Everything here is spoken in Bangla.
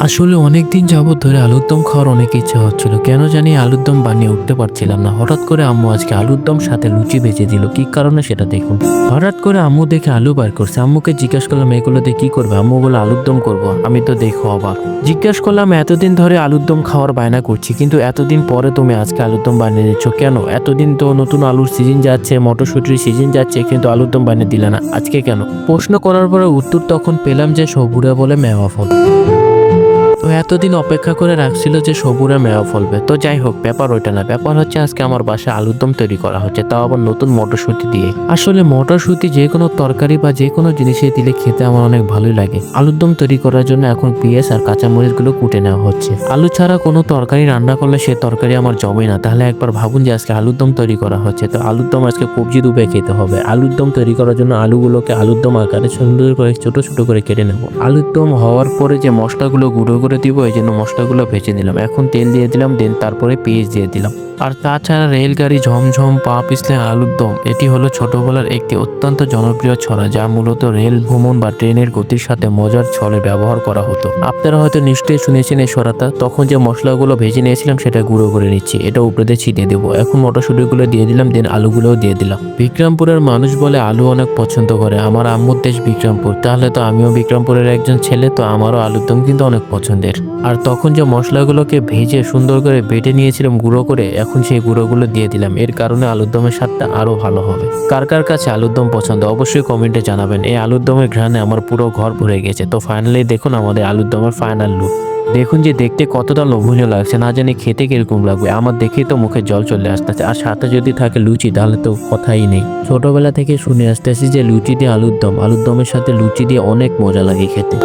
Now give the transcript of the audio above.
আসলে অনেকদিন যাবত ধরে আলুর দম খাওয়ার অনেক ইচ্ছা হচ্ছিল। কেন জানি আলুর দম বানিয়ে উঠতে পারছিলাম না। হঠাৎ করে আম্মু আজকে আলুর দম সাথে লুচি ভেজে দিল। কি কারণে সেটা দেখুন। হঠাৎ করে আম্মু দেখে আলু বার করছে। আম্মুকে জিজ্ঞাসা করলাম এগুলো দিয়ে কি করবে? আম্মু বলে আলুর দম করবো। আমি তো দেখো অবাক। জিজ্ঞাসা করলাম এতদিন ধরে আলুর দম খাওয়ার বায়না করছি, কিন্তু এতদিন পরে তুমি আজকে আলুর দম বানিয়ে দিচ্ছ কেন? এতদিন তো নতুন আলুর সিজন যাচ্ছে, মটরশুটির সিজন যাচ্ছে, কিন্তু আলুর দম বানিয়ে দিলে না, আজকে কেন? প্রশ্ন করার পরে উত্তর তখন পেলাম যে সবুরা বলে মেওয়া ফল। তো এতদিন অপেক্ষা করে রাখছিল যে সবুরা মেওয়া ফলবে। তো যাই হোক, ব্যাপার ওইটা না, ব্যাপার হচ্ছে আজকে আমার বাসায় আলুর দম তৈরি করা হচ্ছে, তাও আবার নতুন মটরশুঁটি দিয়ে। আসলে মটরশুঁটি যে কোনো তরকারি বা যে কোনো জিনিসে দিলে খেতে আমার অনেক ভালোই লাগে। আলুর দম তৈরি করার জন্য এখন পেঁয়াজ আর কাঁচামরিচ গুলো কুটে নেওয়া হচ্ছে। আলু ছাড়া কোনো তরকারি রান্না করলে সে তরকারি আমার জমে না। তাহলে একবার ভাবুন যে আজকে আলুর দম তৈরি করা হচ্ছে, তো আলুর দম আজকে কবজি ডুবে খেতে হবে। আলুর দম তৈরি করার জন্য আলুগুলোকে আলুর দম আকারে সুন্দর করে ছোট ছোট করে কেটে নেব। আলুর দম হওয়ার পরে যে মশলাগুলো গুঁড়ো করে দিব, এই জন্য মশলাগুলো ভেজে দিলাম। এখন তেল দিয়ে দিলাম, দেন তারপরে পেঁয়াজ দিয়ে দিলাম। আর তাছাড়া রেলগাড়ি ঝমঝম পা পিছলে আলুর দম, এটি হলো ছোটবেলার একটি অত্যন্ত জনপ্রিয় ছড়া, যা মূলত রেল ভ্রমণ বা ট্রেনের গতির সাথে মজার ছলে ব্যবহার করা হতো। আপনারা হয়তো নিশ্চয়ই শুনেছেন এই ছড়াটা। তখন যে মশলাগুলো ভেজে নিয়েছিলাম সেটা গুঁড়ো করে নিচ্ছি, এটা উপরে দিয়ে ছিটিয়ে দেবো। এখন মটরশুঁটিগুলো দিয়ে দিলাম, দেন আলুগুলোও দিয়ে দিলাম। বিক্রমপুরের মানুষ বলে আলু অনেক পছন্দ করে। আমার আম্মুর দেশ বিক্রমপুর, তাহলে তো আমিও বিক্রমপুরের একজন ছেলে, তো আমারও আলুর দম কিন্তু অনেক পছন্দের। আর তখন যে মশলাগুলোকে ভেজে সুন্দর করে বেটে নিয়েছিলাম গুঁড়ো করে, এখন সেই গুঁড়োগুলো দিয়ে দিলাম। এর কারণে আলুর দমের স্বাদটা আরো ভালো হবে। কার কার কাছে আলুর দম পছন্দ অবশ্যই কমেন্টে জানাবেন। এই আলুর দমের ঘ্রাণে আমার পুরো ঘর ভরে গেছে। তো ফাইনালি দেখুন আমাদের আলুর দমের ফাইনাল লুক। দেখুন যে দেখতে কতটা লোভনীয় লাগছে, না জানি খেতে কিরকম লাগবে। আমার দেখেই তো মুখে জল চলে আসতেছে। আর সাথে যদি থাকে লুচি, তাহলে তো কথাই নেই। ছোটবেলা থেকে শুনে আসতেছি যে লুচি দিয়ে আলুর দম, আলুর দমের সাথে লুচি দিয়ে অনেক মজা লাগে খেতে।